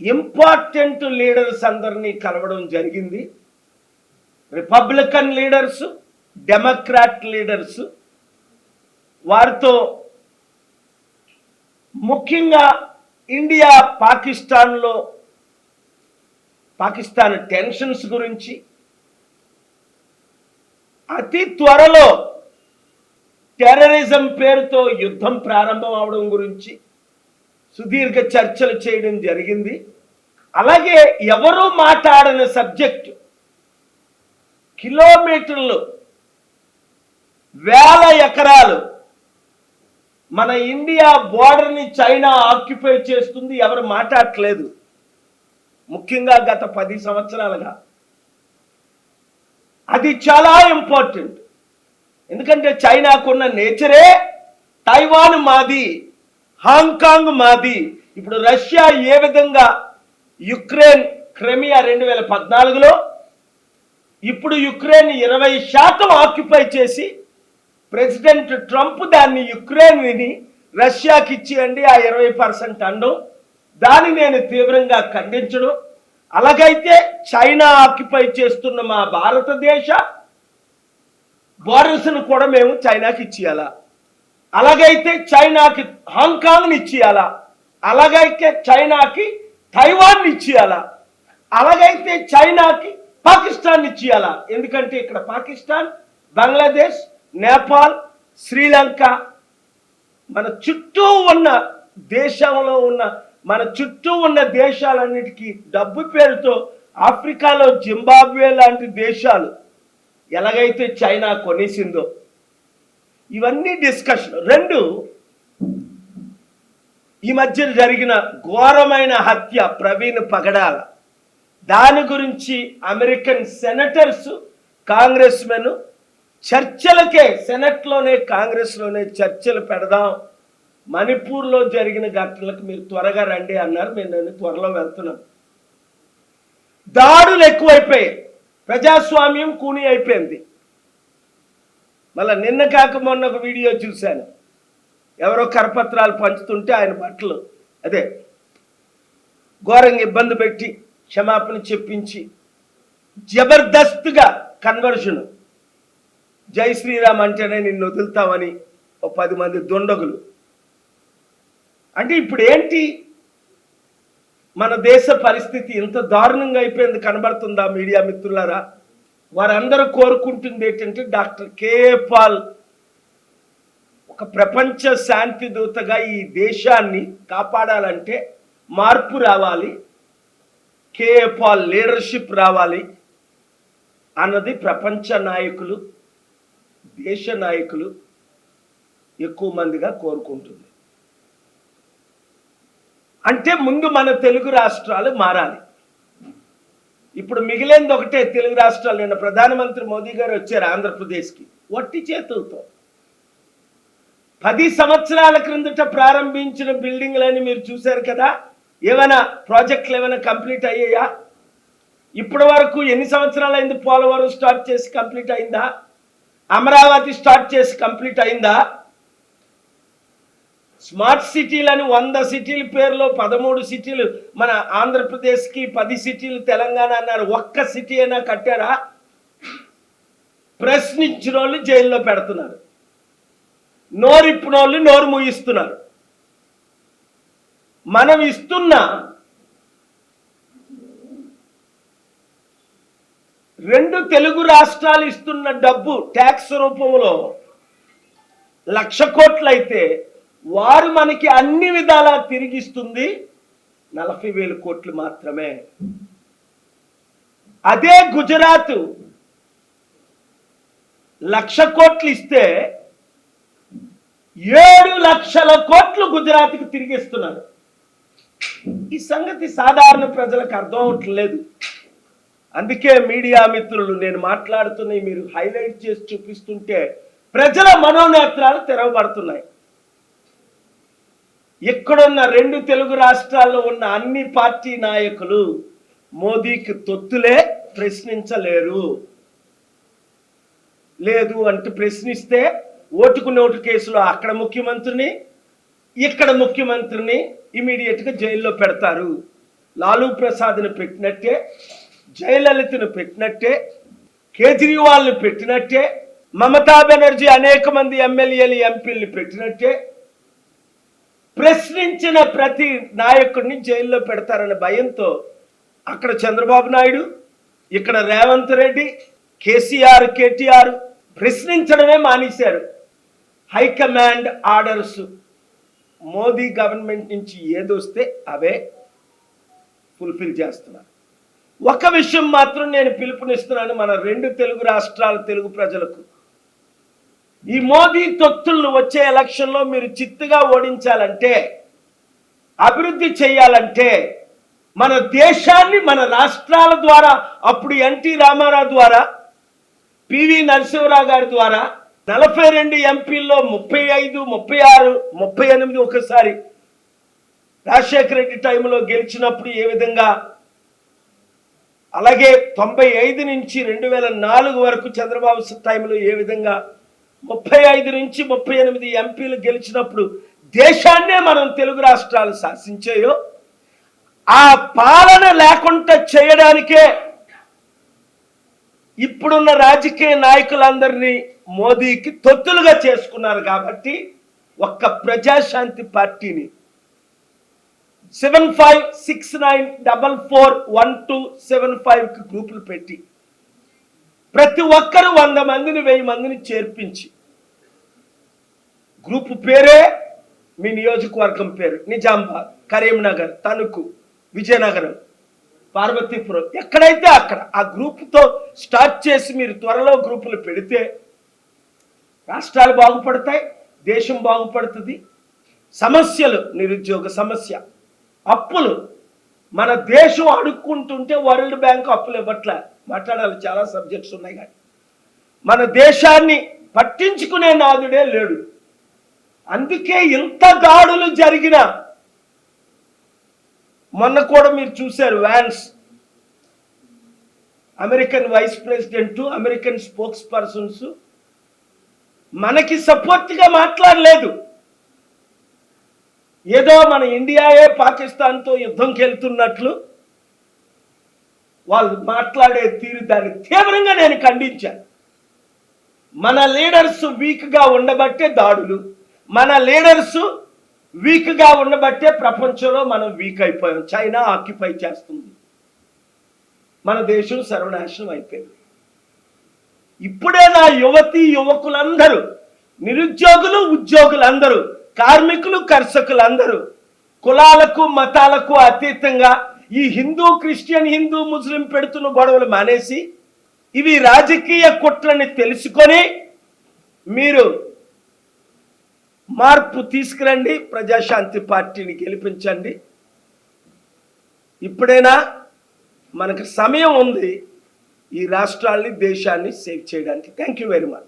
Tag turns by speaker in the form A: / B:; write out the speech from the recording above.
A: Important leaders అందరినీ కలవడం జరిగింది. Republican leaders, Democrat leaders. వారితో ముఖ్యంగా ఇండియా పాకిస్తాన్ టెన్షన్స్ గురించి, అతి త్వరలో టెర్రరిజం పేరుతో యుద్ధం ప్రారంభం అవడం గురించి సుదీర్ఘ చర్చలు చేయడం జరిగింది. అలాగే ఎవరూ మాట్లాడని సబ్జెక్టు, కిలోమీటర్లు, వేల ఎకరాలు మన ఇండియా బోర్డర్ని చైనా ఆక్యుపై చేస్తుంది, ఎవరు మాట్లాడట్లేదు. ముఖ్యంగా గత 10 సంవత్సరాలుగా అది చాలా ఇంపార్టెంట్. ఎందుకంటే చైనాకున్న నేచరే తైవాన్ మాది, హాంకాంగ్ మాది. ఇప్పుడు రష్యా ఏ విధంగా యుక్రెయిన్ క్రిమియా 2014లో, ఇప్పుడు యుక్రెయిన్ 20% ఆక్యుపై చేసి ప్రెసిడెంట్ ట్రంప్ దాన్ని యుక్రెయిన్ని రష్యాకి ఇచ్చేయండి ఆ 20% అనడం, దాన్ని నేను తీవ్రంగా ఖండించడం. అలాగైతే చైనా ఆక్యుపై చేస్తున్న మా భారతదేశ బోర్డర్స్ను కూడా మేము చైనాకి ఇచ్చేయాలా, అలాగైతే చైనాకి హాంకాంగ్ని ఇచ్చేయాలా, అలాగైతే చైనాకి తైవాన్ని ఇచ్చేయాలా, అలాగైతే చైనాకి పాకిస్తాన్ ఇచ్చేయాలా. ఎందుకంటే ఇక్కడ పాకిస్తాన్, బంగ్లాదేశ్, నేపాల్, శ్రీలంక, మన చుట్టూ ఉన్న దేశాలన్నిటికీ డబ్బు పేరుతో ఆఫ్రికాలో జింబాబ్వే లాంటి దేశాలు ఎలాగైతే చైనా కొనేసిందో, ఇవన్నీ డిస్కషన్. 2, ఈ మధ్య జరిగిన ఘోరమైన హత్య ప్రవీణ్ పగడాల, దాని గురించి అమెరికన్ సెనేటర్స్, కాంగ్రెస్ మెన్ చర్చలకే, సెనెట్లోనే కాంగ్రెస్లోనే చర్చలు పెడదాం, మణిపూర్లో జరిగిన ఘటనలకు మీరు త్వరగా రండి అన్నారు. నేను త్వరలో వెళ్తున్నాను. దాడులు ఎక్కువైపోయాయి, ప్రజాస్వామ్యం కూని అయిపోయింది. మళ్ళీ నిన్న కాక మొన్న ఒక వీడియో చూశాను, ఎవరో కరపత్రాలు పంచుతుంటే ఆయన బట్టలు అదే ఘోరంగా ఇబ్బంది పెట్టి క్షమాపణ చెప్పించి జబర్దస్త్గా కన్వర్షన్, జై శ్రీరామ్ అంటేనే నిన్ను వదులుతామని 10 మంది దుండగులు. అంటే ఇప్పుడు ఏంటి మన దేశ పరిస్థితి ఇంత దారుణంగా అయిపోయింది కనబడుతుందా మీడియా మిత్రులారా? వారందరూ కోరుకుంటుంది ఏంటంటే డాక్టర్ కేఏ పాల్ ఒక ప్రపంచ శాంతి దూతగా ఈ దేశాన్ని కాపాడాలంటే మార్పు రావాలి, కేఏ పాల్ లీడర్షిప్ రావాలి అన్నది ప్రపంచ నాయకులు, దేశ నాయకులు ఎక్కువ మందిగా కోరుకుంటుంది. అంటే ముందు మన తెలుగు రాష్ట్రాలు మారాలి. ఇప్పుడు మిగిలింది ఒకటే, తెలుగు రాష్ట్రాలు. నిన్న ప్రధానమంత్రి మోదీ గారు వచ్చారు ఆంధ్రప్రదేశ్కి వట్టి చేతులతో. 10 సంవత్సరాల క్రిందట ప్రారంభించిన బిల్డింగ్లని మీరు చూశారు కదా. ఏమైనా ప్రాజెక్టులు ఏమైనా కంప్లీట్ అయ్యాయా? ఇప్పటి వరకు ఎన్ని సంవత్సరాలు అయింది? పోలవరం స్టార్ట్ చేసి కంప్లీట్ అయిందా? అమరావతి స్టార్ట్ చేసి కంప్లీట్ అయిందా? స్మార్ట్ సిటీలని 100 సిటీల పేరులో 13 సిటీలు మన ఆంధ్రప్రదేశ్కి, 10 సిటీలు తెలంగాణ అన్నారు. ఒక్క సిటీ అయినా కట్టారా? ప్రశ్నించిన వాళ్ళు జైల్లో పెడుతున్నారు, నోరిప్పిన వాళ్ళు నోరు మూయిస్తున్నారు. మనం ఇస్తున్న 2 తెలుగు రాష్ట్రాలు ఇస్తున్న డబ్బు ట్యాక్స్ రూపంలో 1,00,000 కోట్లు అయితే వారు మనకి అన్ని విధాలా తిరిగిస్తుంది 40,000 కోట్లు మాత్రమే. అదే గుజరాత్ 1,00,000 కోట్లు ఇస్తే 7 లక్షల కోట్లు గుజరాత్కి తిరిగిస్తున్నారు. ఈ సంగతి సాధారణ ప్రజలకు అర్థం అవట్లేదు. అందుకే మీడియా మిత్రులు నేను మాట్లాడుతున్న మీరు హైలైట్ చేసి చూపిస్తుంటే ప్రజల మనోనేత్రాలు తెరవబడుతున్నాయి. ఇక్కడున్న 2 తెలుగు రాష్ట్రాల్లో ఉన్న అన్ని పార్టీ నాయకులు మోదీకి తొత్తులే, ప్రశ్నించలేరు. లేదు అంటే ప్రశ్నిస్తే ఓటుకు నోటు కేసులో అక్కడ ముఖ్యమంత్రిని, ఇక్కడ ముఖ్యమంత్రిని ఇమీడియట్గా జైల్లో పెడతారు. లాలూ ప్రసాద్ని పెట్టినట్టే, జయలలితను పెట్టినట్టే, కేజ్రీవాల్ని పెట్టినట్టే, మమతా బెనర్జీ అనేక మంది ఎమ్మెల్యేలు ఎంపీలు పెట్టినట్టే ప్రశ్నించిన ప్రతి నాయకుడిని జైల్లో పెడతారనే భయంతో అక్కడ చంద్రబాబు నాయుడు, ఇక్కడ రేవంత్ రెడ్డి, కేసీఆర్, కేటీఆర్ ప్రశ్నించడమే మానేశారు. హైకమాండ్ ఆర్డర్స్ మోదీ గవర్నమెంట్ నుంచి ఏదొస్తే అవే ఫుల్ఫిల్ చేస్తున్నారు. ఒక విషయం మాత్రం నేను పిలుపునిస్తున్నాను మన రెండు తెలుగు రాష్ట్రాల తెలుగు ప్రజలకు. ఈ మోదీ తొత్తులను వచ్చే ఎలక్షన్లో మీరు చిత్తుగా ఓడించాలంటే, అభివృద్ధి చేయాలంటే, మన దేశాన్ని మన రాష్ట్రాల ద్వారా, అప్పుడు ఎన్టీ రామారావు ద్వారా, పివి నరసింహరావు గారి ద్వారా 42 ఎంపీల్లో 35, 36, 38 ఒకసారి రాజశేఖర రెడ్డి టైంలో గెలిచినప్పుడు ఏ విధంగా, అలాగే 95 నుంచి 2004 వరకు చంద్రబాబు టైంలో ఏ విధంగా 35 నుంచి 38 ఎంపీలు గెలిచినప్పుడు దేశాన్నే మనం తెలుగు రాష్ట్రాలు శాసించాయో, ఆ పాలన లేకుండా చేయడానికే ఇప్పుడున్న రాజకీయ నాయకులందరినీ మోదీకి తొత్తులుగా చేసుకున్నారు. కాబట్టి ఒక్క ప్రజాశాంతి పార్టీని 7569441275కి గ్రూపులు పెట్టి ప్రతి ఒక్కరు 100 మందిని 1000 మందిని చేర్పించి, గ్రూపు పేరే మీ నియోజకవర్గం పేరు, నిజామాబాద్, కరీంనగర్, తణుకు, విజయనగరం, పార్వతీపురం, ఎక్కడైతే అక్కడ ఆ గ్రూపుతో స్టార్ట్ చేసి మీరు త్వరలో గ్రూపులు పెడితే రాష్ట్రాలు బాగుపడతాయి, దేశం బాగుపడుతుంది. సమస్యలు, నిరుద్యోగ సమస్య, అప్పులు, మన దేశం అడుక్కుంటుంటే వరల్డ్ బ్యాంక్ అప్పులు ఇవ్వట్లే. మాట్లాడాలి, చాలా సబ్జెక్ట్స్ ఉన్నాయి, కానీ మన దేశాన్ని పట్టించుకునే నాదుడే లేడు. అందుకే ఇంత దాడులు జరిగిన, మొన్న కూడా మీరు చూశారు, Vance American vice president, American spokes persons మనకి సపోర్ట్గా మాట్లాడలేదు. ఏదో మన ఇండియాయే పాకిస్తాన్తో యుద్ధంకి వెళ్తున్నట్లు వాళ్ళు మాట్లాడే తీరు, దాన్ని తీవ్రంగా నేను ఖండించాను. మన లీడర్స్ వీక్గా ఉండబట్టే దాడులు, మన లీడర్స్ వీక్గా ఉండబట్టే ప్రపంచంలో మనం వీక్ అయిపోయాం. చైనా ఆక్యుపై చేస్తుంది, మన దేశం సర్వనాశనం అయిపోయింది. ఇప్పుడే నా యువతీ యువకులందరూ, నిరుద్యోగులు, ఉద్యోగులందరూ, కార్మికులు, కర్షకులందరూ కులాలకు మతాలకు అతీతంగా ఈ హిందూ, క్రిస్టియన్, హిందూ, ముస్లిం పెడుతున్న గొడవలు మానేసి ఇవి రాజకీయ కుట్రని తెలుసుకొని మీరు మార్పు తీసుకురండి, ప్రజాశాంతి పార్టీని గెలిపించండి. ఇప్పుడైనా మనకు సమయం ఉంది ఈ రాష్ట్రాల్ని, దేశాన్ని సేవ్ చేయడానికి. Thank you very much.